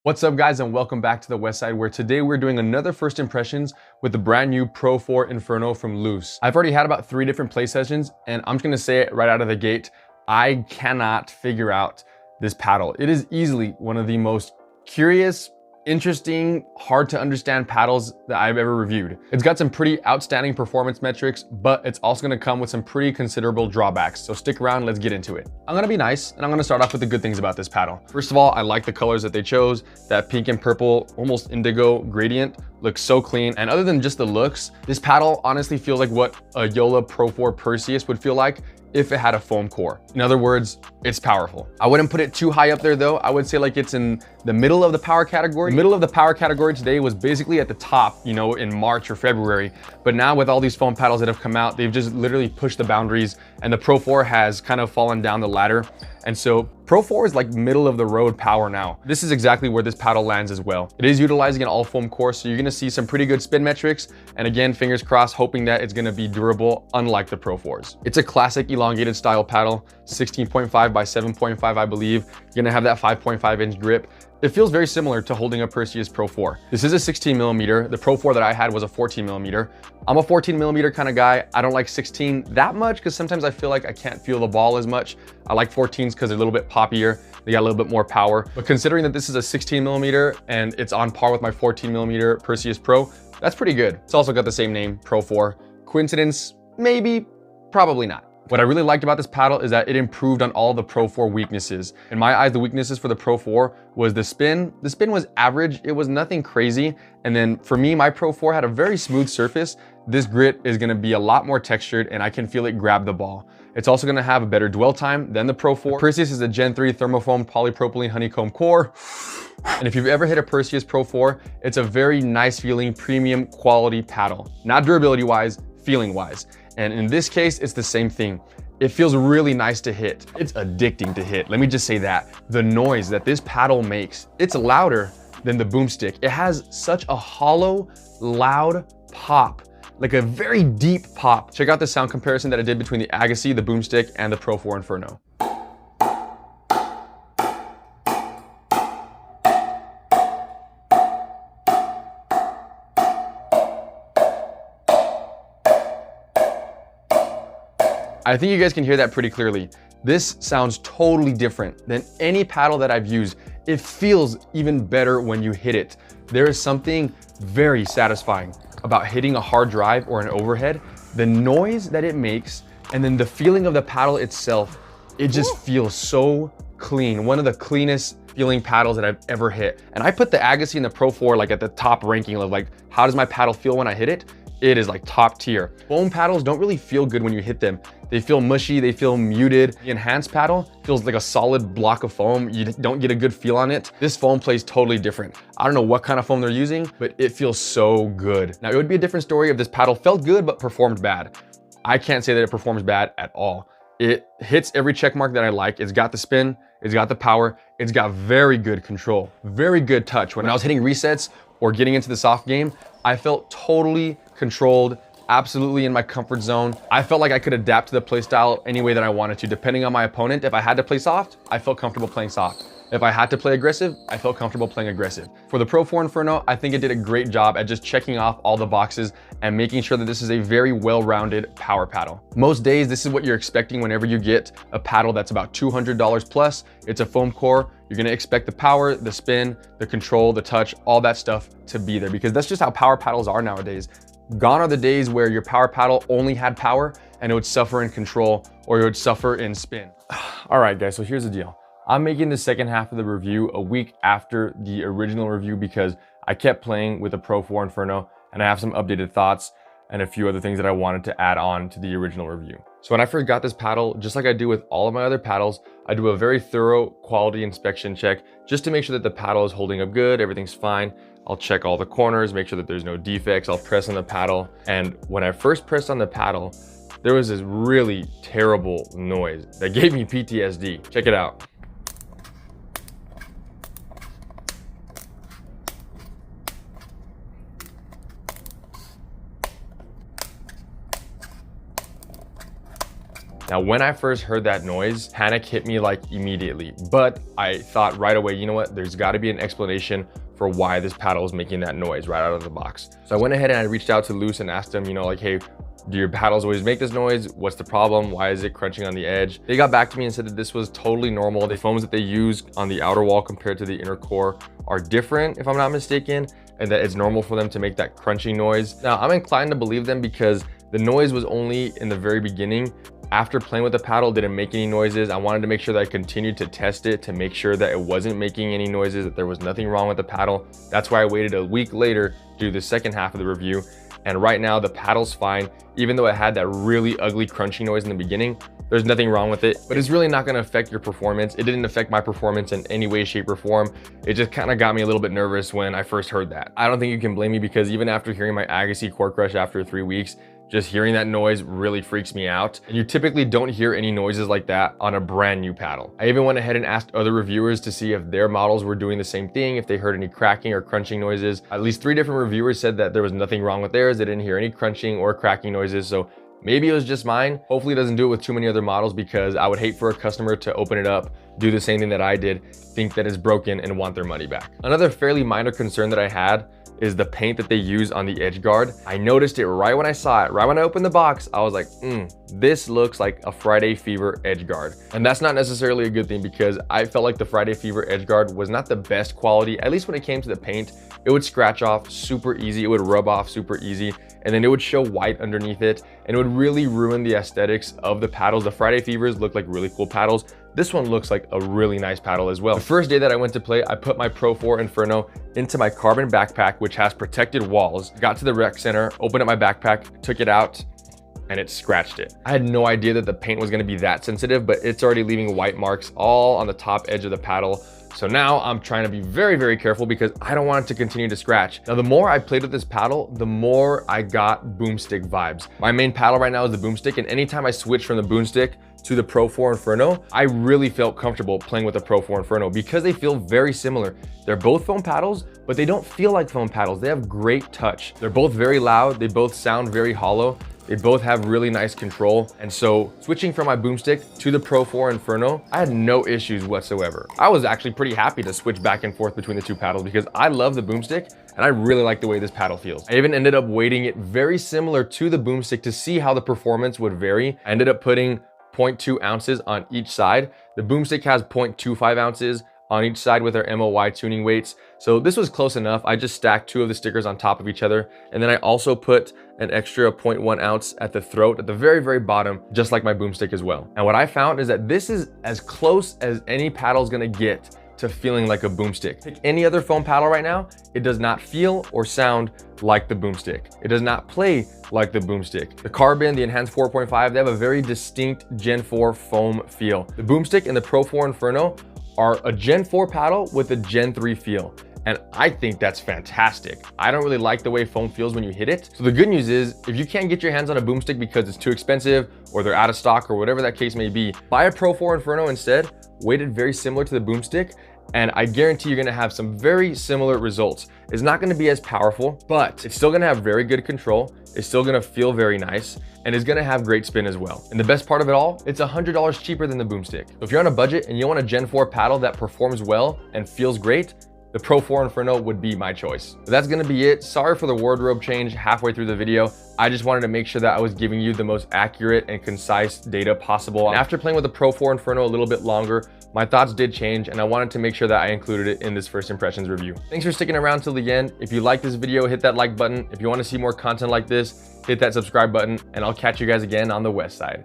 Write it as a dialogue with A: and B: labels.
A: What's up guys, and welcome back to the West Side, where today we're doing another first impressions with the brand new Pro Iv Inferno from Luzz. I've already had about 3 different play sessions, and I'm just gonna say it right out of the gate. I cannot figure out this paddle. It is easily one of the most curious, interesting, hard to understand paddles that I've ever reviewed. It's got some pretty outstanding performance metrics, but it's also gonna come with some pretty considerable drawbacks. So stick around, let's get into it. I'm gonna be nice, and I'm gonna start off with the good things about this paddle. First of all, I like the colors that they chose. That pink and purple, almost indigo gradient looks so clean. And other than just the looks, this paddle honestly feels like what a Yola Pro 4 Perseus would feel like if it had a foam core. In other words, it's powerful. I wouldn't put it too high up there though. I would say like it's in the middle of the power category. The middle of the power category today was basically at the top, you know, in March or February. But now with all these foam paddles that have come out, they've just literally pushed the boundaries, and the Pro 4 has kind of fallen down the ladder. And so Pro 4 is like middle of the road power now. This is exactly where this paddle lands as well. It is utilizing an all foam core, so you're gonna see some pretty good spin metrics. And again, fingers crossed, hoping that it's gonna be durable, unlike the Pro 4s. It's a classic elongated style paddle, 16.5 by 7.5, I believe. You're gonna have that 5.5-inch grip. It feels very similar to holding a Perseus Pro 4. This is a 16 millimeter. The Pro 4 that I had was a 14 millimeter. I'm a 14 millimeter kind of guy. I don't like 16 that much because sometimes I feel like I can't feel the ball as much. I like 14s because they're a little bit poppier. They got a little bit more power. But considering that this is a 16 millimeter and it's on par with my 14 millimeter Perseus Pro, that's pretty good. It's also got the same name, Pro 4. Coincidence? Maybe, probably not. What I really liked about this paddle is that it improved on all the Pro 4 weaknesses. In my eyes, the weaknesses for the Pro 4 was the spin. The spin was average. It was nothing crazy. And then for me, my Pro 4 had a very smooth surface. This grit is gonna be a lot more textured, and I can feel it grab the ball. It's also gonna have a better dwell time than the Pro 4. Perseus is a Gen 3 thermofoam polypropylene honeycomb core. And if you've ever hit a Perseus Pro 4, it's a very nice feeling, premium quality paddle. Not durability wise, feeling wise. And in this case, it's the same thing. It feels really nice to hit. It's addicting to hit. Let me just say that. The noise that this paddle makes, it's louder than the Boomstik. It has such a hollow, loud pop, like a very deep pop. Check out the sound comparison that I did between the Agassi, the Boomstik, and the Pro 4 Inferno. I think you guys can hear that pretty clearly. This sounds totally different than any paddle that I've used. It feels even better when you hit it. There is something very satisfying about hitting a hard drive or an overhead. The noise that it makes, and then the feeling of the paddle itself, it just feels so clean. One of the cleanest feeling paddles that I've ever hit. And I put the Agassi and the Pro 4 like at the top ranking of like, how does my paddle feel when I hit it? It is like top tier. Foam paddles don't really feel good when you hit them. They feel mushy, they feel muted. The enhanced paddle feels like a solid block of foam. You don't get a good feel on it. This foam plays totally different. I don't know what kind of foam they're using, but it feels so good. Now, it would be a different story if this paddle felt good but performed bad. I can't say that it performs bad at all. It hits every check mark that I like. It's got the spin, it's got the power, it's got very good control, very good touch. When I was hitting resets or getting into the soft game, I felt totally controlled, absolutely in my comfort zone. I felt like I could adapt to the play style any way that I wanted to, depending on my opponent. If I had to play soft, I felt comfortable playing soft. If I had to play aggressive, I felt comfortable playing aggressive. For the Pro 4 Inferno, I think it did a great job at just checking off all the boxes and making sure that this is a very well-rounded power paddle. Most days, this is what you're expecting whenever you get a paddle that's about $200 plus. It's a foam core. You're gonna expect the power, the spin, the control, the touch, all that stuff to be there, because that's just how power paddles are nowadays. Gone are the days where your power paddle only had power and it would suffer in control, or it would suffer in spin. All right, guys, so here's the deal. I'm making the second half of the review a week after the original review because I kept playing with the Pro 4 Inferno, and I have some updated thoughts and a few other things that I wanted to add on to the original review. So when I first got this paddle, just like I do with all of my other paddles, I do a very thorough quality inspection check just to make sure that the paddle is holding up good, everything's fine. I'll check all the corners, make sure that there's no defects. I'll press on the paddle. And when I first pressed on the paddle, there was this really terrible noise that gave me PTSD. Check it out. Now, when I first heard that noise, panic hit me like immediately, but I thought right away, you know what, there's gotta be an explanation for why this paddle is making that noise right out of the box. So I went ahead and I reached out to Luzz and asked him, you know, like, hey, do your paddles always make this noise? What's the problem? Why is it crunching on the edge? They got back to me and said that this was totally normal. The foams that they use on the outer wall compared to the inner core are different, if I'm not mistaken, and that it's normal for them to make that crunching noise. Now, I'm inclined to believe them because the noise was only in the very beginning. After playing with the paddle, didn't make any noises. I wanted to make sure that I continued to test it to make sure that it wasn't making any noises, that there was nothing wrong with the paddle. That's why I waited a week later to do the second half of the review. And right now the paddle's fine. Even though it had that really ugly crunching noise in the beginning, there's nothing wrong with it, but it's really not gonna affect your performance. It didn't affect my performance in any way, shape, or form. It just kind of got me a little bit nervous when I first heard that. I don't think you can blame me because even after hearing my Agassi Core Crush after 3 weeks, just hearing that noise really freaks me out. And you typically don't hear any noises like that on a brand new paddle. I even went ahead and asked other reviewers to see if their models were doing the same thing, if they heard any cracking or crunching noises. At least 3 different reviewers said that there was nothing wrong with theirs. They didn't hear any crunching or cracking noises. So maybe it was just mine. Hopefully it doesn't do it with too many other models because I would hate for a customer to open it up, do the same thing that I did, think that it's broken and want their money back. Another fairly minor concern that I had is the paint that they use on the edge guard. I noticed it right when I saw it. Right when I opened the box, I was like, this looks like a Friday Fever edge guard. And that's not necessarily a good thing because I felt like the Friday Fever edge guard was not the best quality, at least when it came to the paint. It would scratch off super easy, it would rub off super easy, and then it would show white underneath it, and it would really ruin the aesthetics of the paddles. The Friday Fevers look like really cool paddles. This one looks like a really nice paddle as well. The first day that I went to play, I put my Pro Iv Inferno into my carbon backpack, which has protected walls. Got to the rec center, opened up my backpack, took it out, and it scratched it. I had no idea that the paint was gonna be that sensitive, but it's already leaving white marks all on the top edge of the paddle. So now I'm trying to be very, very careful because I don't want it to continue to scratch. Now, the more I played with this paddle, the more I got Boomstik vibes. My main paddle right now is the Boomstik, and anytime I switch from the Boomstik to the Pro Iv Inferno, I really felt comfortable playing with the Pro Iv Inferno because they feel very similar. They're both foam paddles, but they don't feel like foam paddles. They have great touch. They're both very loud. They both sound very hollow. They both have really nice control. And so switching from my Boomstik to the Pro Iv Inferno, I had no issues whatsoever. I was actually pretty happy to switch back and forth between the 2 paddles because I love the Boomstik and I really like the way this paddle feels. I even ended up weighting it very similar to the Boomstik to see how the performance would vary. I ended up putting 0.2 ounces on each side. The Boomstik has 0.25 ounces on each side with our MOY tuning weights. So this was close enough. I just stacked 2 of the stickers on top of each other. And then I also put an extra 0.1 ounce at the throat at the very, very bottom, just like my Boomstik as well. And what I found is that this is as close as any paddle is gonna get to feeling like a Boomstik. Pick any other foam paddle right now, it does not feel or sound like the Boomstik. It does not play like the Boomstik. The carbon, the enhanced 4.5, they have a very distinct Gen 4 foam feel. The Boomstik and the Pro Iv Inferno are a Gen 4 paddle with a Gen 3 feel. And I think that's fantastic. I don't really like the way foam feels when you hit it. So the good news is, if you can't get your hands on a Boomstik because it's too expensive or they're out of stock or whatever that case may be, buy a Pro Iv Inferno instead, weighted very similar to the Boomstik, and I guarantee you're gonna have some very similar results. It's not gonna be as powerful, but it's still gonna have very good control. It's still gonna feel very nice, and it's gonna have great spin as well. And the best part of it all, it's $100 cheaper than the Boomstik. So if you're on a budget and you want a Gen 4 paddle that performs well and feels great, the Pro Iv Inferno would be my choice. But that's gonna be it. Sorry for the wardrobe change halfway through the video. I just wanted to make sure that I was giving you the most accurate and concise data possible. And after playing with the Pro Iv Inferno a little bit longer, my thoughts did change, and I wanted to make sure that I included it in this first impressions review. Thanks for sticking around till the end. If you like this video, hit that like button. If you want to see more content like this, hit that subscribe button, and I'll catch you guys again on the west side.